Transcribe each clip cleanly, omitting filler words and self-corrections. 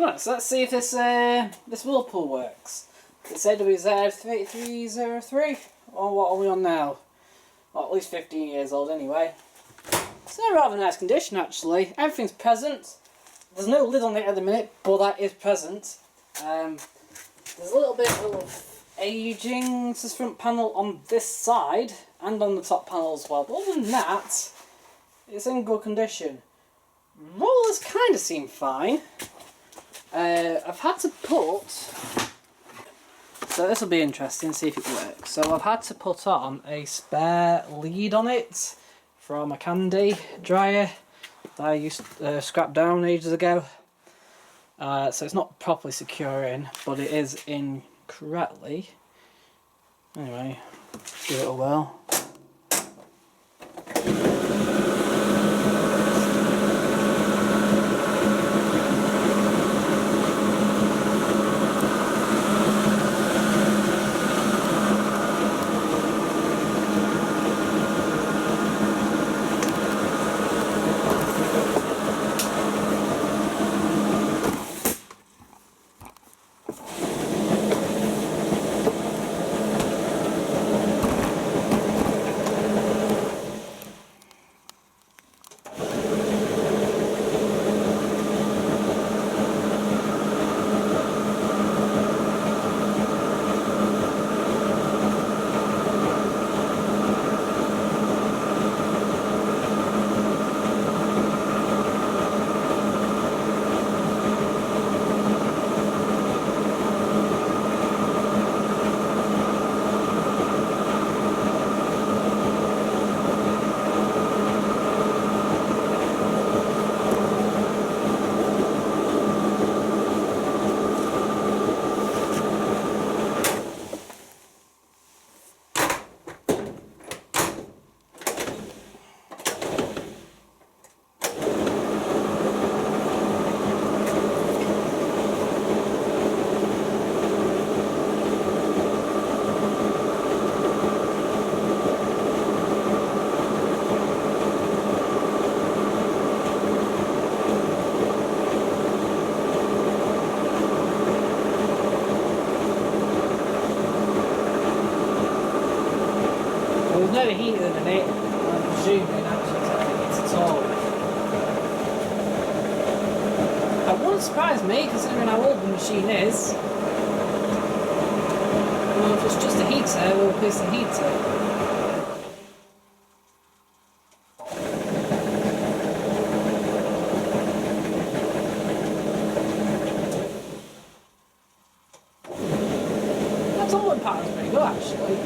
Right, so let's see if this whirlpool works. It's AWZ3303, or what are we on now? Well, at least 15 years old anyway. It's in a rather nice condition actually. Everything's present. There's no lid on it at the minute, but that is present. There's a little bit of aging to this front panel on this side and on the top panel as well. But other than that, it's in good condition. Rollers kind of seem fine. I've had to put, so this will be interesting, see if it works. So I've had to put on a spare lead on it from a candy dryer that I used to scrap down ages ago. So it's not properly secure in, but it is in correctly. Anyway, give it a whirl. There's no heater in it, I'm presuming actually it's at all. It wouldn't surprise me considering how old the machine is. Well, if it's just a heater, we'll replace the heater. That tumbling pattern's pretty good actually.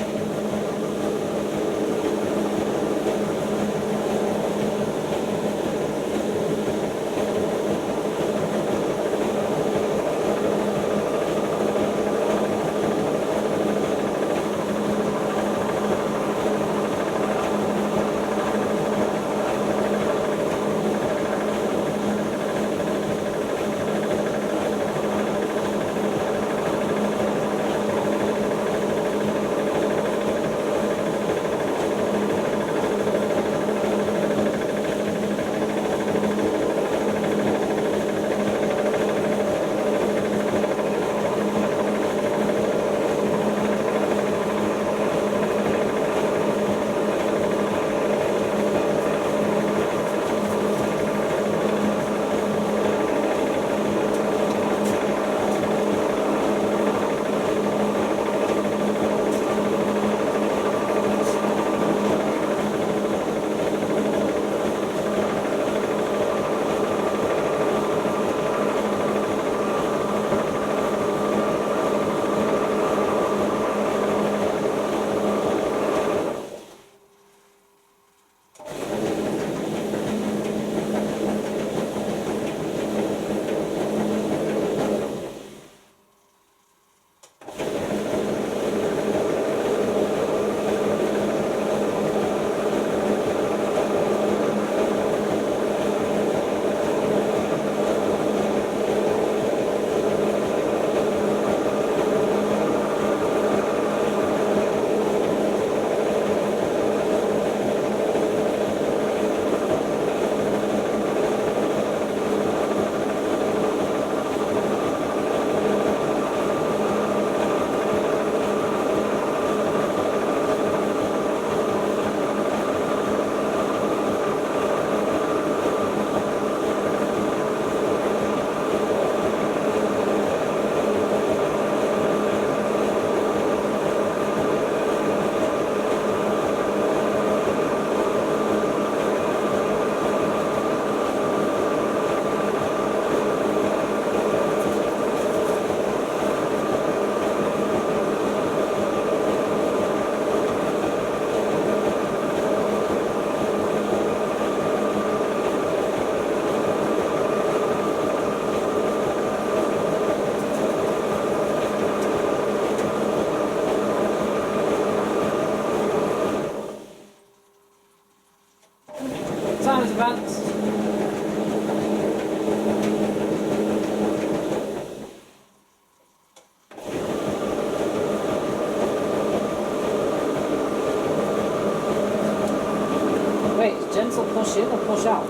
gentle push in or push out?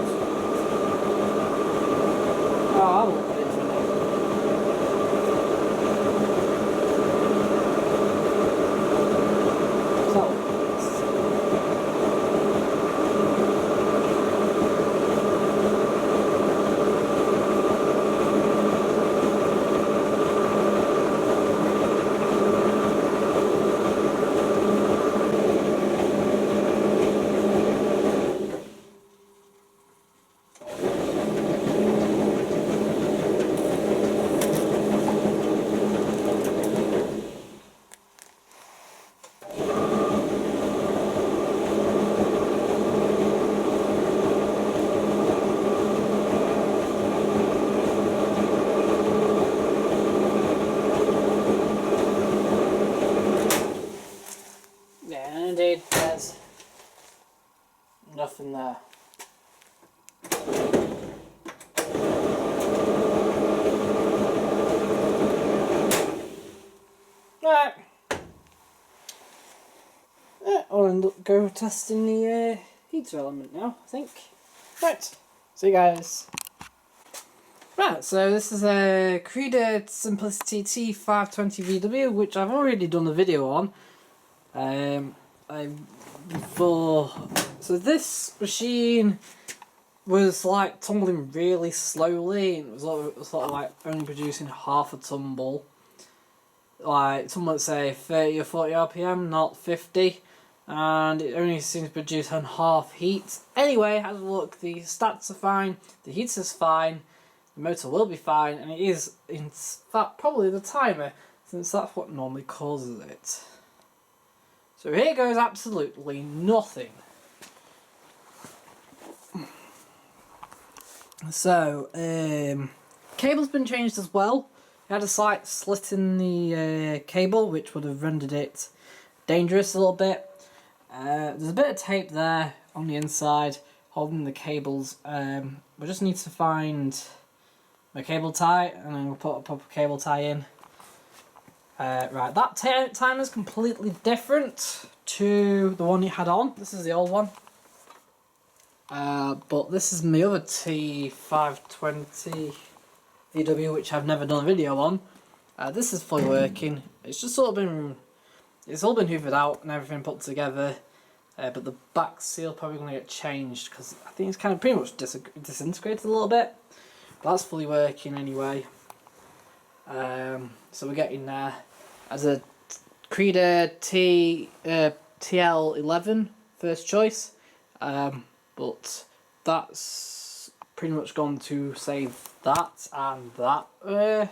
Oh, I will put it in a minute. So, indeed, there's nothing there. Right. I'll end up go testing the heater element now, I think. Right. See you guys. Right, so this is a Creda Simplicity T520VW, which I've already done a video on. So this machine was like tumbling really slowly, and it was sort of like only producing half a tumble. Like some would say 30 or 40 RPM, not 50, and it only seems to produce on half heat. Anyway, have a look, the stats are fine, the heater's fine, the motor will be fine, and it is in fact probably the timer, since that's what normally causes it. So here goes absolutely nothing. So, cable's been changed as well. It had a slight slit in the cable, which would have rendered it dangerous a little bit. There's a bit of tape there on the inside holding the cables. We just need to find my cable tie, and then we'll put a proper cable tie in. Right, that timer's completely different to the one you had on. This is the old one. But this is my other T520 VW, which I've never done a video on. This is fully working. It's just sort of been, it's all been hoovered out and everything put together. But the back seal probably going to get changed because I think it's kind of pretty much disintegrated a little bit. But that's fully working anyway. So we're getting there as a Creda TL11 first choice, but that's pretty much gone to save that and that.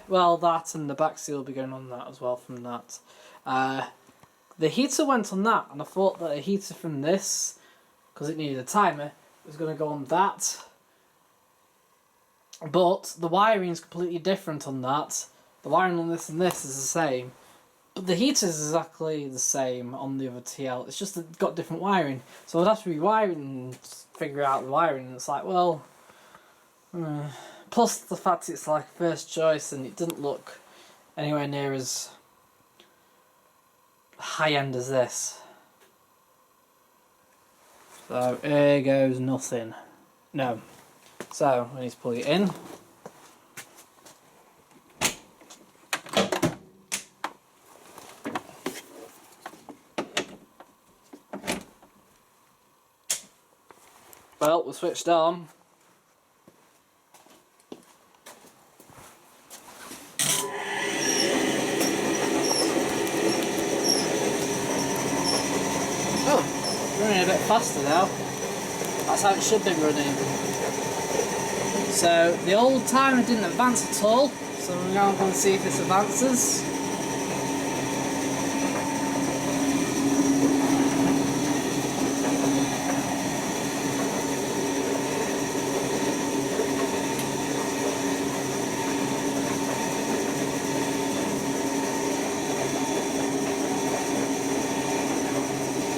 Well, that and the back seal will be going on that as well from that. The heater went on that, and I thought that a heater from this, because it needed a timer, was going to go on that. But the wiring is completely different on that. The wiring on this and this is the same, but the heater is exactly the same on the other TL. It's just that it's got different wiring. So I'd have to rewire it and figure out the wiring. And it's like, well, plus the fact it's like first choice and it didn't look anywhere near as high end as this. So here goes nothing. No. So we need to plug it in. Well, we're switched on. Oh, running a bit faster now. That's how it should be running. So the old timer didn't advance at all, so we're now going to see if this advances.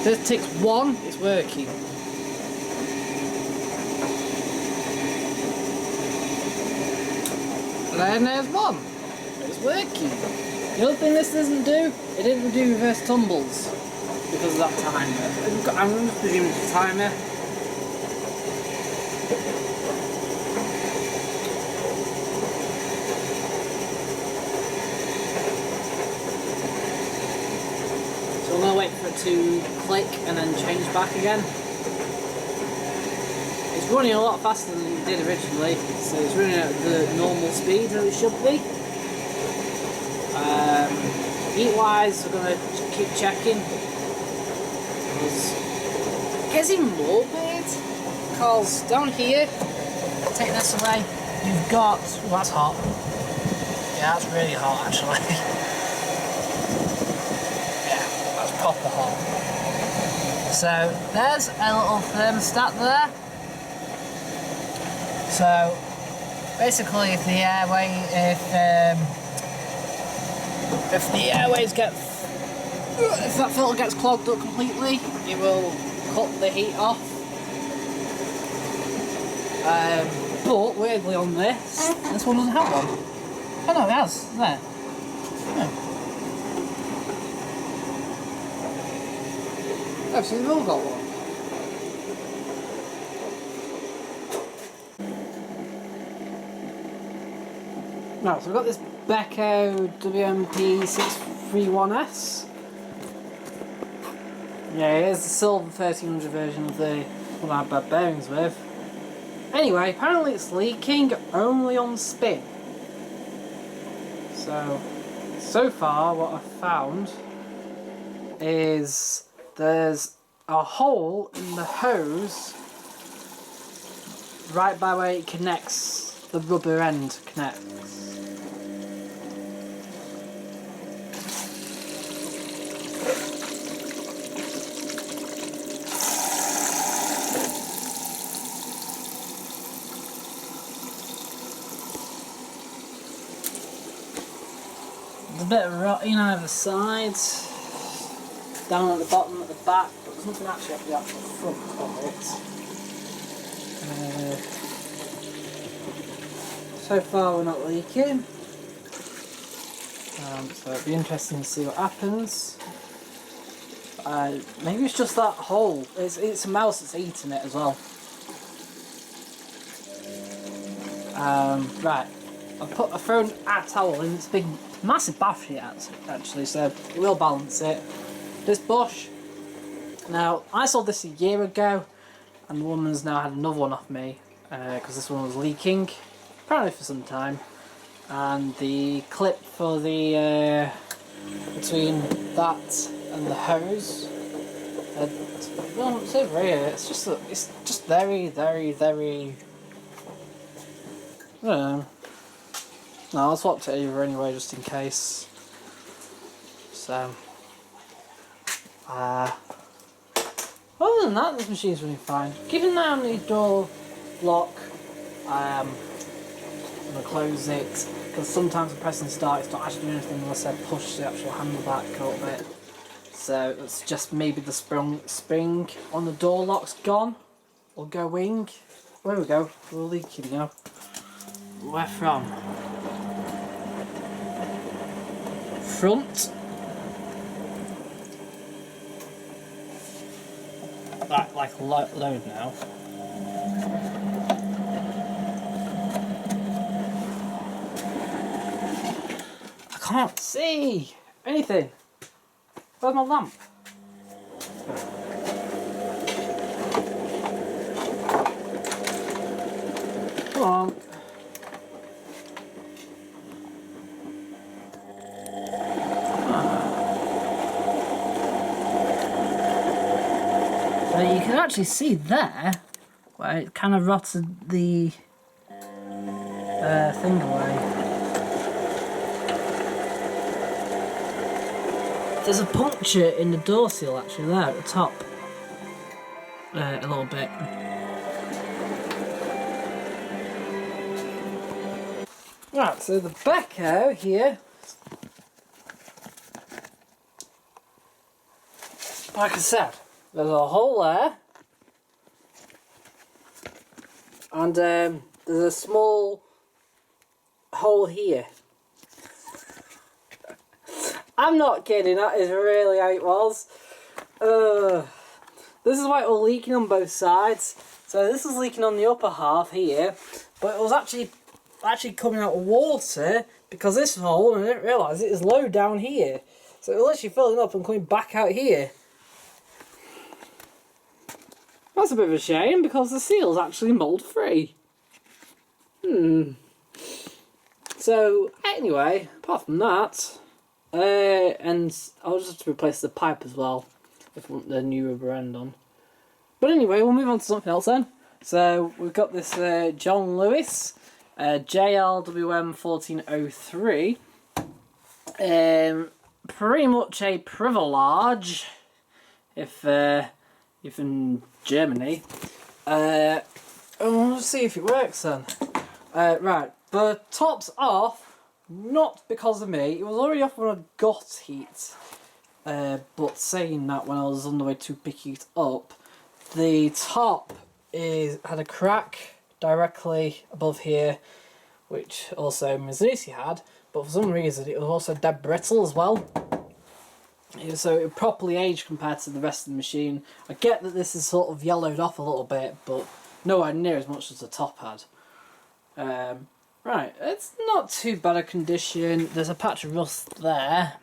If it ticks 1, it's working. And then there's 1. It's working. The other thing this doesn't do, it didn't do reverse tumbles because of that timer. I'm going to presume it's a timer. So I'm going to wait for it to click and then change back again. It's running a lot faster than it did originally, so it's running at the normal speed that it should be. Heat wise, we're going to keep checking. It's getting morbid, because down here, take this away, you've got, well, that's hot. Yeah, that's really hot actually. Yeah, that's proper hot. So there's a little thermostat there. So basically, if the airways get, if that filter gets clogged up completely, it will cut the heat off. But weirdly on this one doesn't have one. Oh no, it has. There. Oh, so they've all got one. Right, so we've got this Beko WMP631S. Yeah, here's the silver 1300 version of the one I had bad bearings with. Anyway, apparently it's leaking only on spin. So far what I've found is there's a hole in the hose right by where it connects, the rubber end connects. There's a bit of rotting over the sides, down at the bottom at the back, but there's nothing actually at the actual front of it. So far we're not leaking, so it'll be interesting to see what happens. Maybe it's just that hole, it's a mouse that's eating it as well. Right, I've thrown a towel in, it's a big massive bath sheet actually, so it will balance it. This bush, now I sold this a year ago and the woman's now had another one off me because this one was leaking, apparently for some time, and the clip for the between that and the hose, well, it's over here, it's just very, very, very, I don't know. No, I'll swap it over anyway just in case. So other than that, this machine's running fine. Keeping an eye on the door lock. I'm going to close it because sometimes when pressing start it's not actually doing anything unless I push the actual handle back a little bit. So it's just maybe the spring on the door lock's gone or going. There we go, we're leaking now. Where from? Front. Like load now. I can't see anything. Where's my lamp? Come on. So you can actually see there where it kind of rotted the thing away. There's a puncture in the door seal actually there at the top. A little bit. Right, so the Beko here, like I said, there's a hole there, and there's a small hole here. I'm not kidding, that is really how it was. This is why it was leaking on both sides. So this was leaking on the upper half here, but it was actually coming out of water because this hole, and I didn't realise it, is low down here. So it was literally filling up and coming back out here. That's a bit of a shame because the seal's actually mould free. So anyway, apart from that, and I'll just have to replace the pipe as well if I want the new rubber end on. But anyway, we'll move on to something else then. So we've got this John Lewis JLWM 1403. Pretty much a privilege if you're in Germany. Let's see if it works then. Right, the top's off, not because of me. It was already off when I got heat. But saying that, when I was on the way to pick it up, the top had a crack directly above here, which also my zanussi had, but for some reason it was also dead brittle as well. So it properly aged compared to the rest of the machine. I get that this is sort of yellowed off a little bit, but nowhere near as much as the top had. Right, it's not too bad a condition. There's a patch of rust there,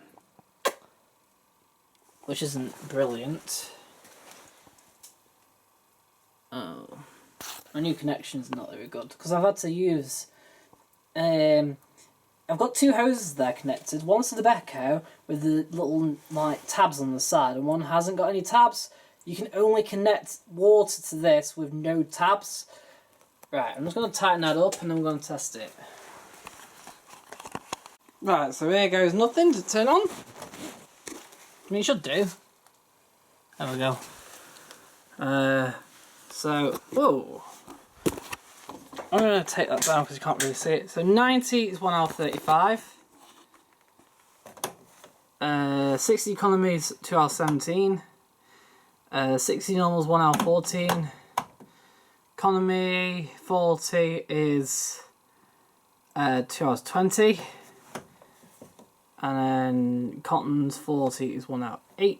which isn't brilliant. Oh, my new connection's not very good because I've had to use. I've got two hoses there connected. One's to the beko with the little like tabs on the side, and one hasn't got any tabs. You can only connect water to this with no tabs. Right, I'm just going to tighten that up and then we're going to test it. Right, so here goes nothing to turn on. I mean, it should do. There we go. So, whoa. I'm going to take that down because you can't really see it. So 90 is 1 hour 35. 60 economy is 2 hours 17. 60 normal is 1 hour 14. Economy 40 is 2 hours 20. And then cotton's 40 is 1 hour 8.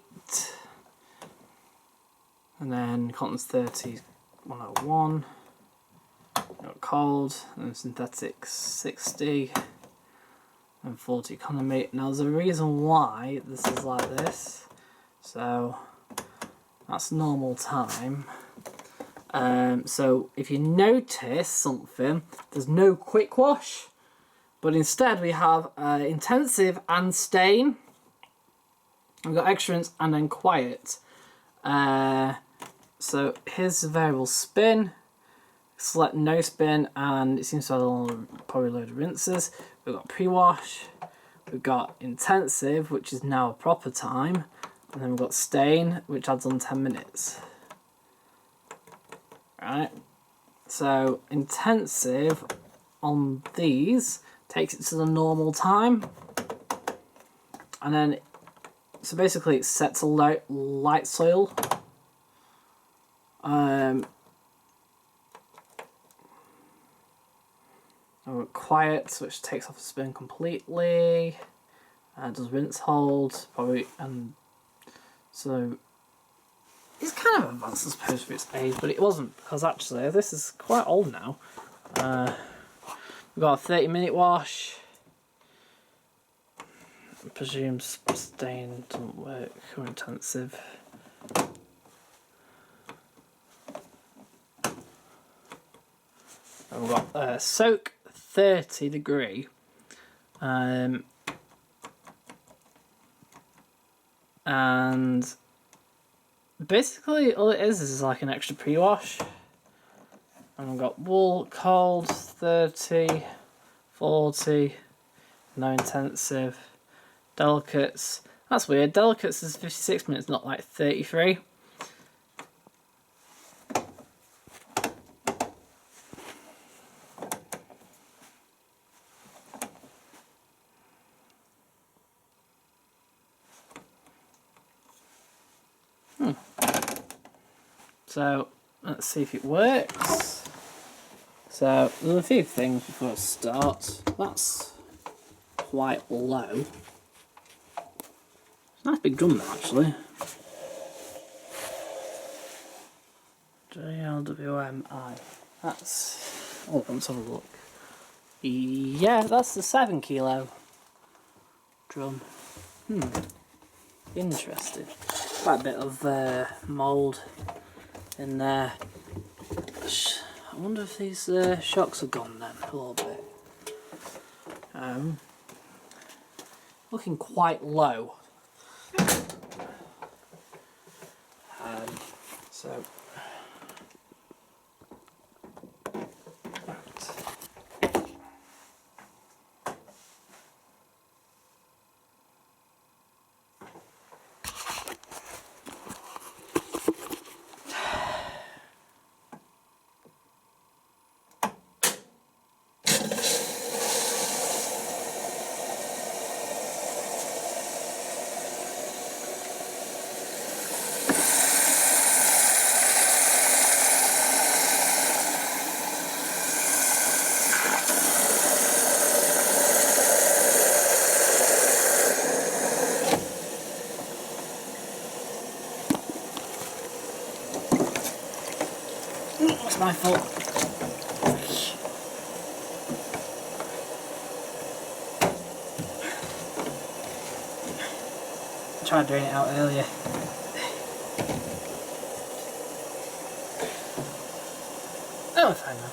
And then cotton's 30 is 1 hour 1. Got cold, and synthetic 60, and 40 economy. Now there's a reason why this is like this. So that's normal time. So if you notice something, there's no quick wash, but instead we have intensive and stain. We've got excellence and then quiet. So here's the variable spin. Select no spin, and it seems to have probably a load of rinses. We've got pre-wash, we've got intensive, which is now a proper time, and then we've got stain, which adds on 10 minutes. Right, so intensive on these takes it to the normal time, and then so basically it's set to light soil. Quiet, which takes off the spin completely. Does rinse hold probably, and so it's kind of advanced, I suppose, for its age, but it wasn't, because actually this is quite old now. We've got a 30-minute wash. I presume stain doesn't work or intensive. And we've got soak 30 degree, and basically all it is like an extra pre-wash. And we've got wool cold 30, 40, no intensive. Delicates, that's weird, delicates is 56 minutes, not like 33. So let's see if it works. So there's a few things before it starts. That's quite low. It's a nice big drum there actually. JLWMI. That's... Oh, let's have a look. Yeah, that's the 7 kilo drum. Interesting. Quite a bit of mould in there. I wonder if these shocks are gone then, a little bit. Looking quite low. So... It's my fault. I tried doing it out earlier. Oh, it's fine now.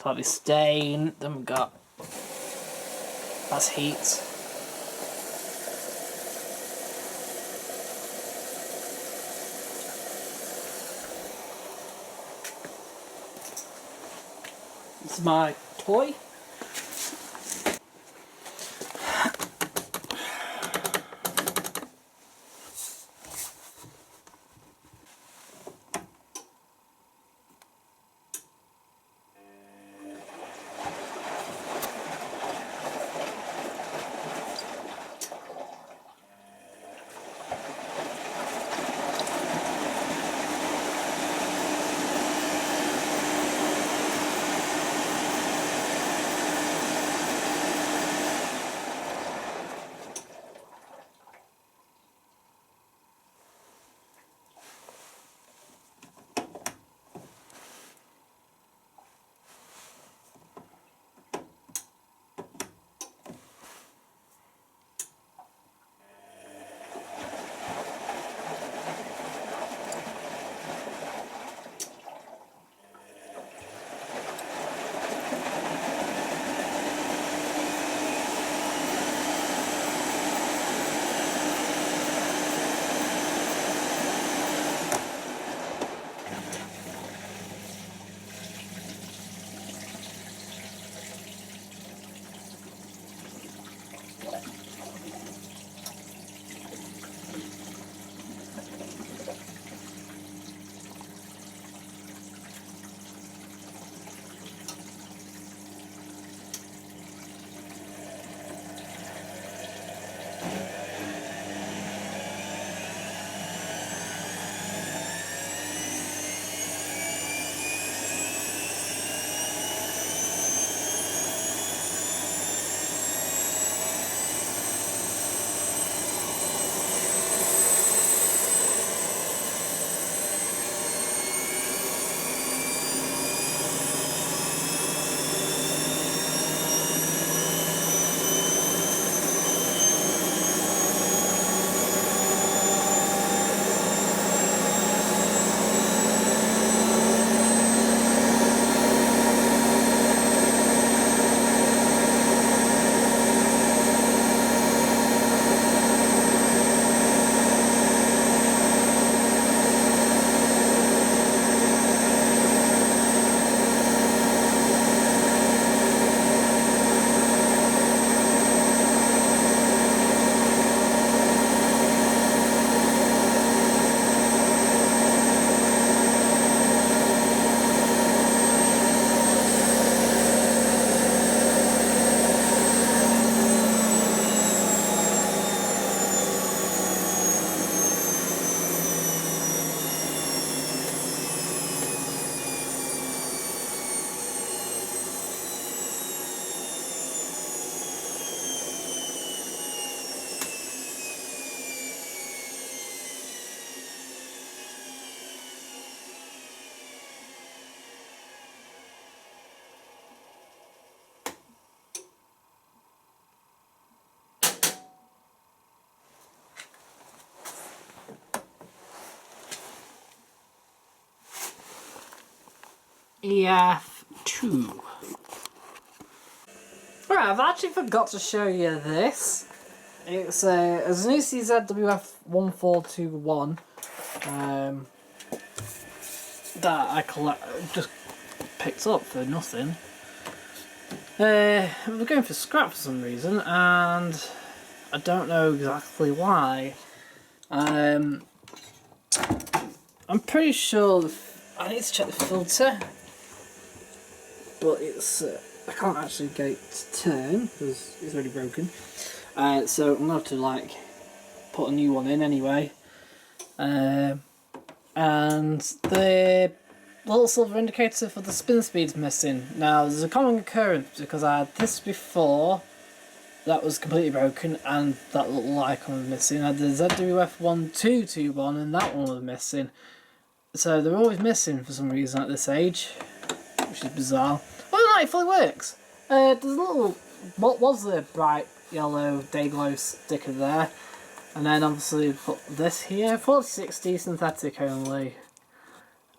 Slightly stain, then we've got, that's heat. This is my toy. EF2. Right, I've actually forgot to show you this. It's a zanussi ZWF1421 that I just picked up for nothing. We're going for scrap for some reason, and I don't know exactly why. I'm pretty sure I need to check the filter, but it's I can't actually get it to turn because it's already broken. So I'm gonna have to like put a new one in anyway. And the little silver indicator for the spin speed's missing. Now there's a common occurrence because I had this before that was completely broken and that little icon was missing. I had the ZWF1221 and that one was missing. So they're always missing for some reason at this age, which is bizarre. Other than that, it fully works. There's a little, what was the bright yellow day glow sticker there, and then obviously put this here, 4060 synthetic only.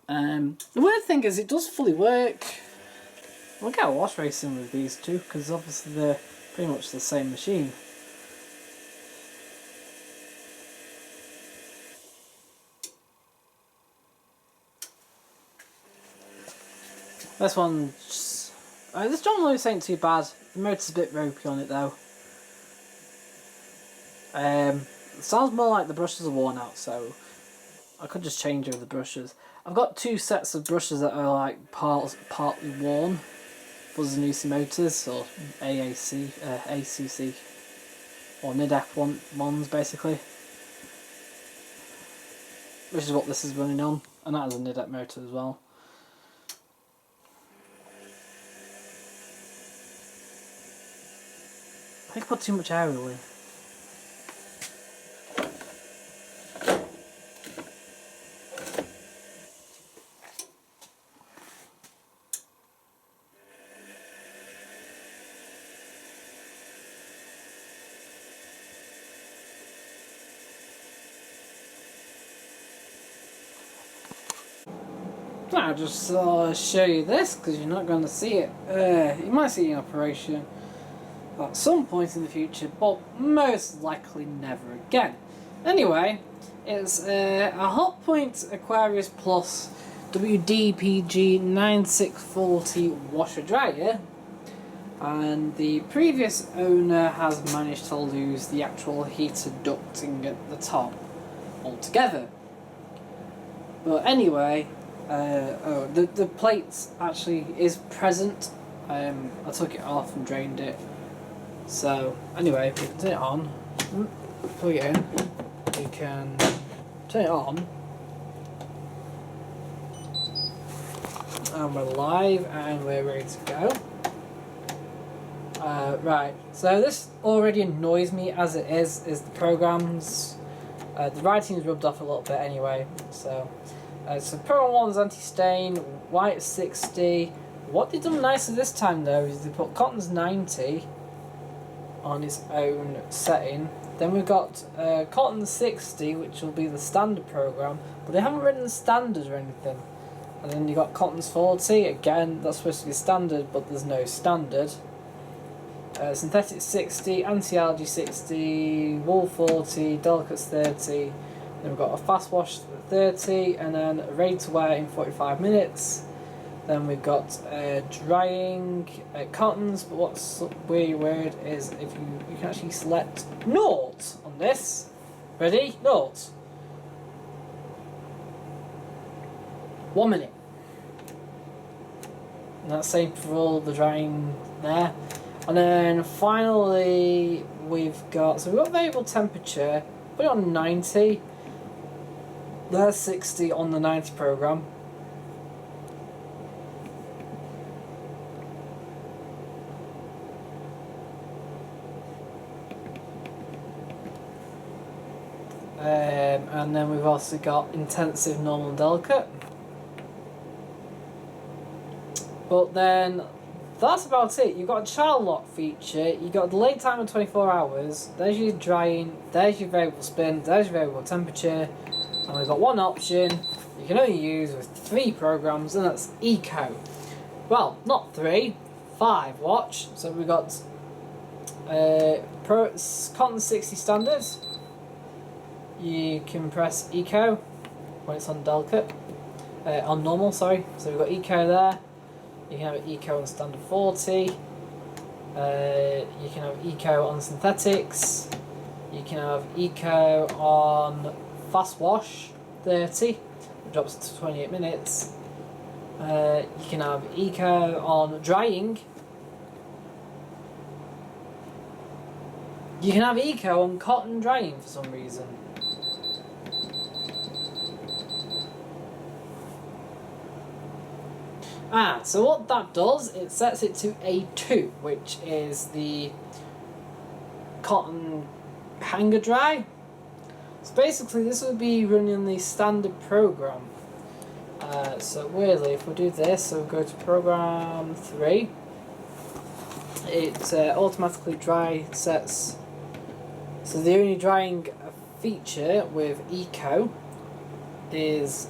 The weird thing is it does fully work. We'll get a wash racing with these two because obviously they're pretty much the same machine. This one, this John Lewis ain't too bad. The motor's a bit ropey on it though. It sounds more like the brushes are worn out, so I could just change over the brushes. I've got two sets of brushes that are like partly worn for zanussi motors, or ACC, or NIDF ones basically. Which is what this is running on, and that has a NIDF motor as well. I think I put too much air in. I'll just show you this because you're not going to see it. You might see it in operation at some point in the future, but most likely never again. Anyway, it's a Hotpoint Aquarius Plus WDPG 9640 washer dryer, and the previous owner has managed to lose the actual heater ducting at the top altogether. But anyway, the plate actually is present. I took it off and drained it. So anyway, we can turn it on, plug it in, we can turn it on, and we're live and we're ready to go. Right, so this already annoys me as it is the programs. The writing's rubbed off a little bit anyway, so Program 1's anti-stain, white 60. What they've done nicely this time though is they put Cotton's 90 on its own setting. Then we've got Cotton 60, which will be the standard program, but they haven't written the standard or anything. And then you got Cotton's 40, again that's supposed to be standard, but there's no standard. Synthetic 60, anti-algae 60, wool 40, delicates 30. Then we've got a fast wash 30, and then ready to wear in 45 minutes. Then we've got drying cottons, but what's really weird is if you can actually select naught on this. Ready? Naught. 1 minute. And that's the same for all the drying there. And then finally we've got variable temperature, put it on 90. There's 60 on the 90 program. And then we've also got intensive, normal, and delicate. But then that's about it. You've got a child lock feature, you've got a delay time of 24 hours, there's your drying, there's your variable spin, there's your variable temperature, and we've got one option you can only use with 3 programs, and that's Eco. well, not 3, 5 watch. So we've got Cotton 60 standards. You can press Eco when it's on delicate, on normal, sorry. So we've got Eco there. You can have Eco on standard 40. You can have Eco on synthetics. You can have Eco on fast wash 30. It drops to 28 minutes. You can have Eco on drying. You can have Eco on cotton drying for some reason. So what that does, it sets it to A2, which is the cotton hanger dry. So basically this would be running the standard program. So weirdly, if we do this, so we go to program 3, it automatically dry sets. So the only drying feature with Eco is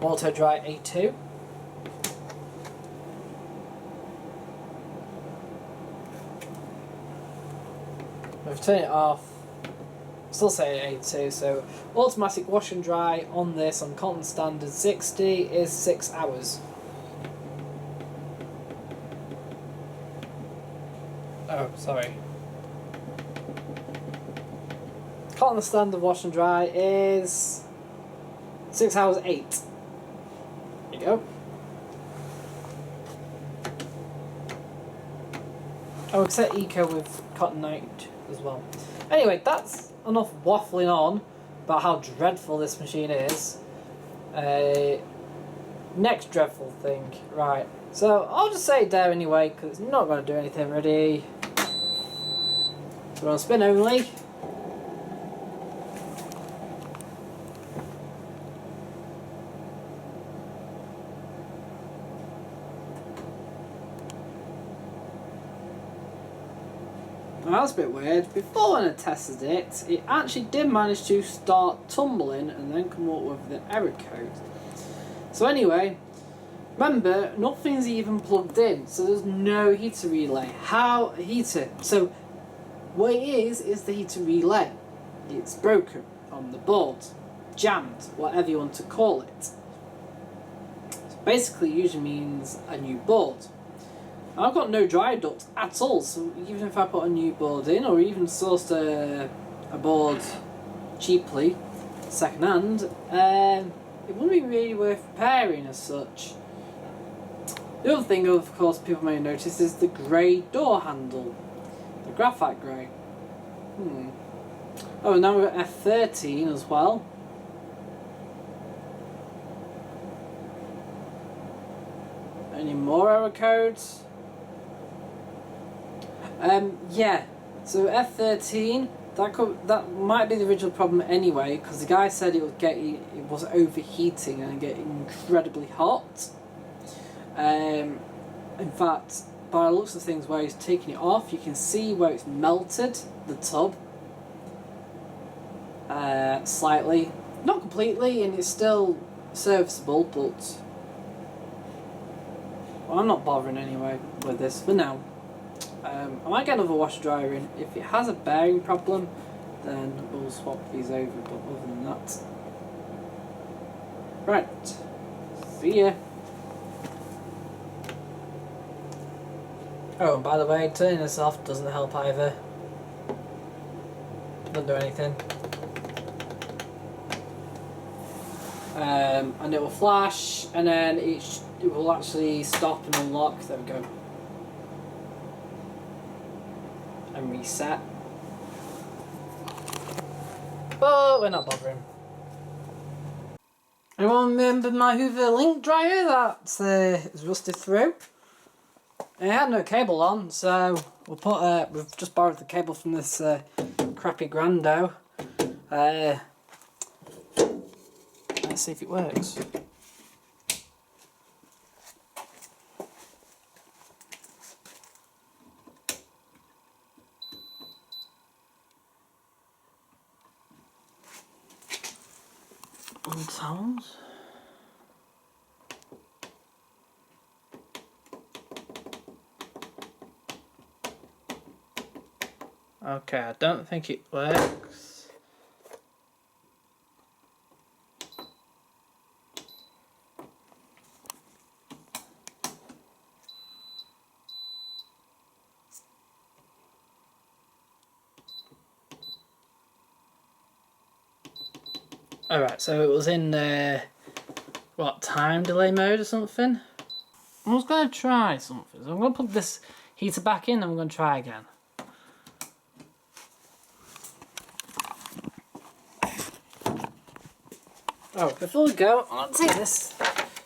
auto dry A2. We've turned it off. Still say A2. So automatic wash and dry on this on cotton standard 60 is 6 hours. Oh, sorry. Cotton standard wash and dry is 6 hours 8. There you go. Oh, we set Eco with cotton night as well. Anyway, that's enough waffling on about how dreadful this machine is. Next dreadful thing, right? So I'll just say it there anyway because it's not going to do anything. Ready? So we're on spin only. Now that's a bit weird. Before when I tested it, it actually did manage to start tumbling and then come up with the error code. So anyway, remember, nothing's even plugged in, so there's no heater relay. So what it is the heater relay. It's broken on the board, jammed, whatever you want to call it. So basically usually means a new board. I've got no dry duct at all, so even if I put a new board in, or even sourced a board cheaply, second hand, it wouldn't be really worth repairing as such. The other thing, of course, people may have noticed is the grey door handle, the graphite grey. Oh, now we're at F13 as well. Any more error codes? Yeah, so F13, that might be the original problem anyway, because the guy said it was overheating and getting incredibly hot. In fact, by the looks of things, where he's taking it off, you can see where it's melted the tub slightly, not completely, and it's still serviceable, but well, I'm not bothering anyway with this for now. I might get another washer dryer in. If it has a bearing problem, then we'll swap these over, but other than that, right, see ya. Oh, and by the way, turning this off doesn't help either. Doesn't do anything. And it will flash, and then it will actually stop and unlock. There we go. And reset. But we're not bothering. Anyone remember my Hoover link dryer that is rusted through? It had no cable on, so we'll put we've just borrowed the cable from this crappy Grando. Let's see if it works. On towels. Okay, I don't think it works. Alright, so it was in what, time delay mode or something? I was going to try something. So I'm going to put this heater back in and I'm going to try again. Oh, before we go, I'm going to take this.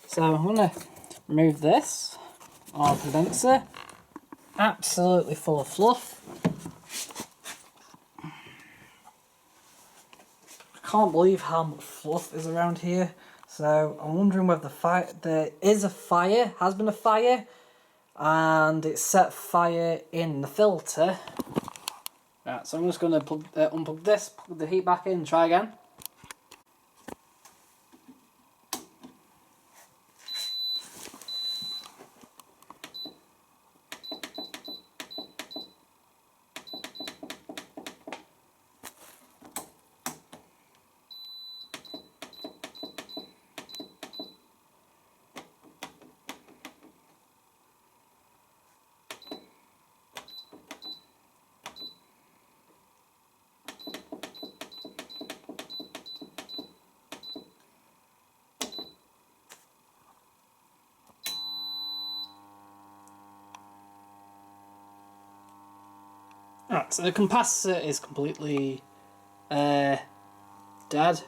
So I'm going to remove this, our condenser. Absolutely full of fluff. I can't believe how much fluff is around here. So I'm wondering whether there is a fire, has been a fire, and it set fire in the filter. Right, so I'm just going to unplug this, plug the heat back in and try again. Right, so the capacitor is completely dead.